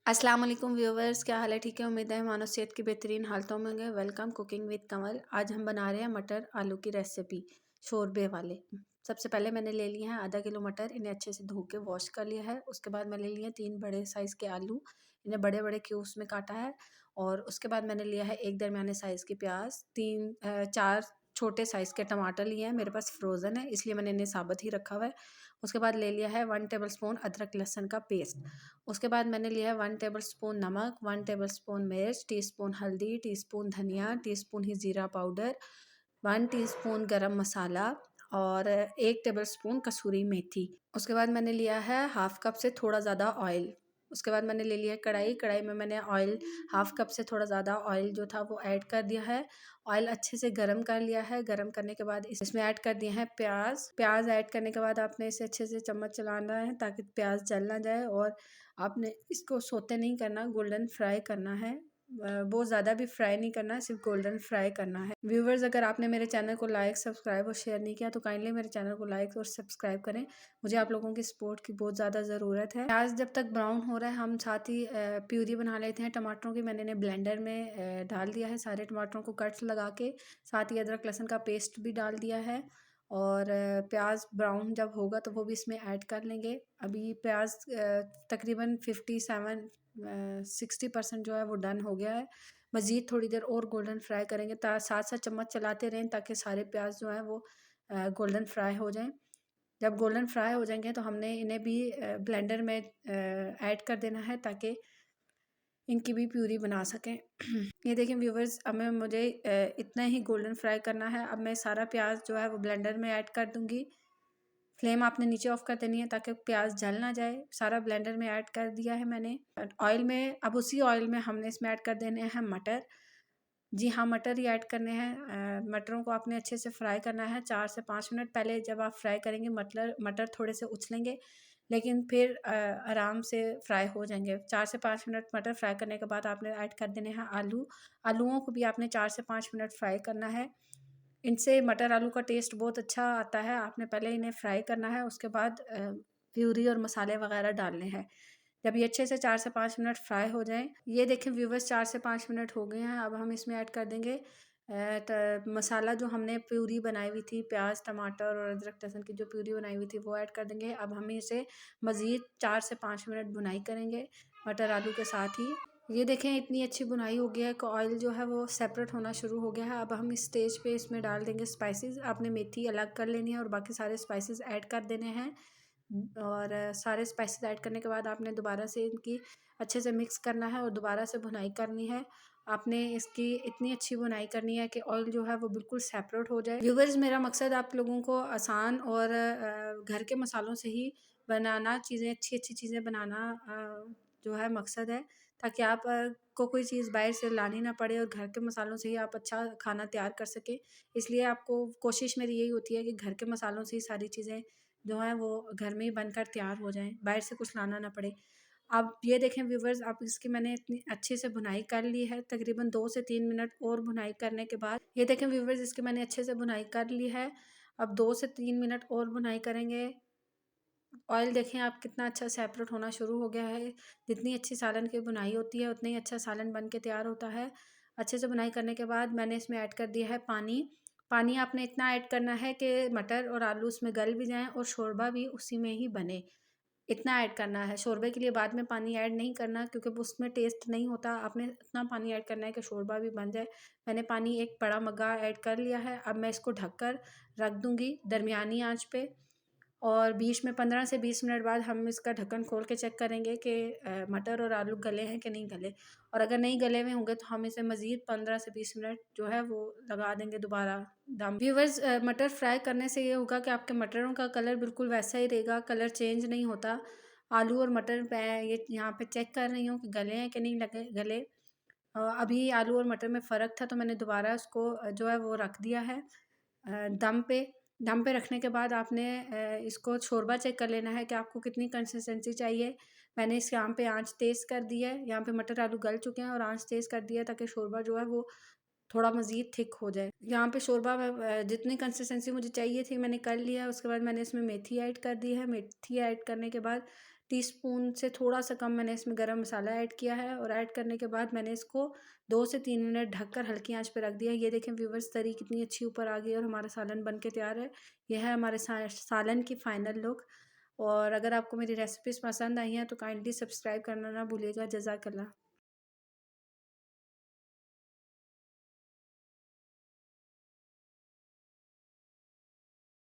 अस्सलाम वालेकुम व्यूवर्स, क्या हाल है? ठीक है, उम्मीद है मानो सेहत की बेहतरीन हालतों में होंगे। वेलकम कुकिंग विद कमल। आज हम बना रहे हैं मटर आलू की रेसिपी शोरबे वाले। सबसे पहले मैंने ले लिए हैं आधा किलो मटर, इन्हें अच्छे से धो के वॉश कर लिया है। उसके बाद मैंने लिए 3 बड़े साइज़ के आलू, इन्हें बड़े बड़े क्यूब्स में काटा है। और उसके बाद मैंने लिया है एक दरमियाने साइज़ की प्याज, 4 छोटे साइज़ के टमाटर लिए हैं। मेरे पास फ्रोज़न है इसलिए मैंने इन्हें साबुत ही रखा हुआ है। उसके बाद ले लिया है 1 टेबल स्पून अदरक लहसुन का पेस्ट। उसके बाद मैंने लिया है 1 टेबलस्पून नमक, 1 टेबलस्पून मिर्च, टीस्पून हल्दी, टीस्पून धनिया, टीस्पून ही ज़ीरा पाउडर, 1 टीस्पून गरम मसाला और 1 टेबलस्पून कसूरी मेथी। उसके बाद मैंने लिया है हाफ़ कप से थोड़ा ज़्यादा ऑयल। उसके बाद मैंने ले लिया कढ़ाई, कढ़ाई में मैंने ऑयल हाफ़ कप से थोड़ा ज़्यादा ऑयल जो था वो ऐड कर दिया है। ऑयल अच्छे से गरम कर लिया है। गरम करने के बाद इसमें ऐड कर दिए हैं प्याज। प्याज ऐड करने के बाद आपने इसे अच्छे से चम्मच चलाना है ताकि प्याज जल ना जाए और आपने इसको सोते नहीं करना, गोल्डन फ्राई करना है। बहुत ज़्यादा भी फ्राई नहीं करना, सिर्फ गोल्डन फ्राई करना है। व्यूवर्स, अगर आपने मेरे चैनल को लाइक, सब्सक्राइब और शेयर नहीं किया तो काइंडली मेरे चैनल को लाइक और सब्सक्राइब करें। मुझे आप लोगों की सपोर्ट की बहुत ज़्यादा ज़रूरत है। प्याज जब तक ब्राउन हो रहा है हम साथ ही प्यूरी बना लेते हैं टमाटरों की। मैंने इन्हें ब्लेंडर में डाल दिया है सारे टमाटरों को कट्स लगा के। साथ ही अदरक लहसुन का पेस्ट भी डाल दिया है और प्याज ब्राउन जब होगा तो वो भी इसमें ऐड कर लेंगे। अभी प्याज तकरीबन 60% जो है वो डन हो गया है। मज़ीद थोड़ी देर और गोल्डन फ्राई करेंगे, साथ साथ चम्मच चलाते रहें ताकि सारे प्याज जो हैं वो गोल्डन फ्राई हो जाएं। जब गोल्डन फ्राई हो जाएंगे तो हमने इन्हें भी ब्लेंडर में ऐड कर देना है ताकि इनकी भी प्यूरी बना सकें। ये देखें व्यूवर्स, अब मुझे इतना ही गोल्डन फ्राई करना है। अब मैं सारा प्याज जो है वो ब्लेंडर में ऐड कर दूंगी। फ्लेम आपने नीचे ऑफ कर देनी है ताकि प्याज जल ना जाए। सारा ब्लेंडर में ऐड कर दिया है मैंने। ऑयल में अब उसी ऑयल में हमने इसमें ऐड कर देने हैं मटर। जी हाँ, मटर ही ऐड करने हैं। मटरों को आपने अच्छे से फ्राई करना है 4 से 5 मिनट। पहले जब आप फ्राई करेंगे मटर मटर थोड़े से उछलेंगे लेकिन फिर आराम से फ्राई हो जाएंगे। 4 से 5 मिनट मटर फ्राई करने के बाद आपने ऐड कर देने हैं आलू। आलूओं को भी आपने 4 से 5 मिनट फ्राई करना है। इनसे मटर आलू का टेस्ट बहुत अच्छा आता है। आपने पहले इन्हें फ्राई करना है, उसके बाद प्यूरी और मसाले वगैरह डालने हैं। जब ये अच्छे से 4 से 5 मिनट फ्राई हो जाएँ, ये देखें व्यूवर्स 4 से 5 मिनट हो गए हैं। अब हम इसमें ऐड कर देंगे मसाला जो हमने प्यूरी बनाई हुई थी, प्याज टमाटर और अदरक लहसुन की जो प्यूरी बनाई हुई थी वो ऐड कर देंगे। अब हम इसे मज़ीद 4 से 5 मिनट भुनाई करेंगे मटर आलू के साथ ही। ये देखें इतनी अच्छी बुनाई हो गया है कि ऑयल जो है वो सेपरेट होना शुरू हो गया है। अब हम इस स्टेज पे इसमें डाल देंगे स्पाइसेस। आपने मेथी अलग कर लेनी है और बाकी सारे स्पाइसेस ऐड कर देने हैं। और सारे स्पाइसेस ऐड करने के बाद आपने दोबारा से इनकी अच्छे से मिक्स करना है और दोबारा से भुनाई करनी है। आपने इसकी इतनी अच्छी भुनाई करनी है कि ऑयल जो है वो बिल्कुल सेपरेट हो जाए। व्यूवर्स, मेरा मकसद आप लोगों को आसान और घर के मसालों से ही बनाना, चीज़ें अच्छी अच्छी चीज़ें बनाना जो है मकसद है, ताकि आप को कोई चीज़ बाहर से लानी ना पड़े और घर के मसालों से ही आप अच्छा खाना तैयार कर सकें। इसलिए आपको कोशिश मेरी यही होती है कि घर के मसालों से ही सारी चीज़ें जो हैं वो घर में ही बनकर तैयार हो जाएँ, बाहर से कुछ लाना ना पड़े। अब ये देखें व्यूवर्स, अब इसकी मैंने इतनी अच्छे से भुनाई कर ली है। तकरीबन 2 से 3 मिनट और भुनाई करने के बाद ये देखें व्यूवर्स, इसकी मैंने अच्छे से भुनाई कर ली है। अब 2 से 3 मिनट और भुनाई करेंगे। ऑयल देखें आप कितना अच्छा सेपरेट होना शुरू हो गया है। जितनी अच्छी सालन की बुनाई होती है उतना ही अच्छा सालन बन के तैयार होता है। अच्छे से बुनाई करने के बाद मैंने इसमें ऐड कर दिया है पानी। पानी आपने इतना ऐड करना है कि मटर और आलू उसमें गल भी जाएँ और शोरबा भी उसी में ही बने। इतना ऐड करना है। शोरबे के लिए बाद में पानी ऐड नहीं करना क्योंकि वो उसमें टेस्ट नहीं होता। आपने इतना पानी ऐड करना है कि शोरबा भी बन जाए। मैंने पानी एक बड़ा मग्गा ऐड कर लिया है। अब मैं इसको ढककर रख दूँगी दरमियानी आँच पे और बीच में 15 से 20 मिनट बाद हम इसका ढक्कन खोल के चेक करेंगे कि मटर और आलू गले हैं कि नहीं गले। और अगर नहीं गले हुए होंगे तो हम इसे मज़ीद 15 से 20 मिनट जो है वो लगा देंगे दोबारा दम। व्यूवर्स, मटर फ्राई करने से ये होगा कि आपके मटरों का कलर बिल्कुल वैसा ही रहेगा, कलर चेंज नहीं होता। आलू और मटर मैं ये यहाँ पे चेक कर रही हूँ कि गले हैं कि नहीं लगे गले। अभी आलू और मटर में फ़र्क था तो मैंने दोबारा उसको जो है वो रख दिया है दम पे। दम पे रखने के बाद आपने इसको शोरबा चेक कर लेना है कि आपको कितनी कंसिस्टेंसी चाहिए। मैंने इस यहाँ पे आँच तेज़ कर दी है। यहाँ पे मटर आलू गल चुके हैं और आँच तेज़ कर दिया है ताकि शोरबा जो है वो थोड़ा मज़ीद थिक हो जाए। यहाँ पे शोरबा में जितनी कंसिस्टेंसी मुझे चाहिए थी मैंने कर लिया है। उसके बाद मैंने इसमें मेथी ऐड कर दी है। मेथी ऐड करने के बाद टीस्पून से थोड़ा सा कम मैंने इसमें गरम मसाला ऐड किया है, और ऐड करने के बाद मैंने इसको 2 से 3 मिनट ढककर हल्की आंच पे रख दिया। ये देखें व्यूवर्स, तरी कितनी अच्छी ऊपर आ गई है और हमारा सालन बन के तैयार है। यह है हमारे सालन की फ़ाइनल लुक। और अगर आपको मेरी रेसिपीज़ पसंद आई हैं तो काइंडली सब्सक्राइब करना ना भूलिएगा। जज़ाकल्लाह।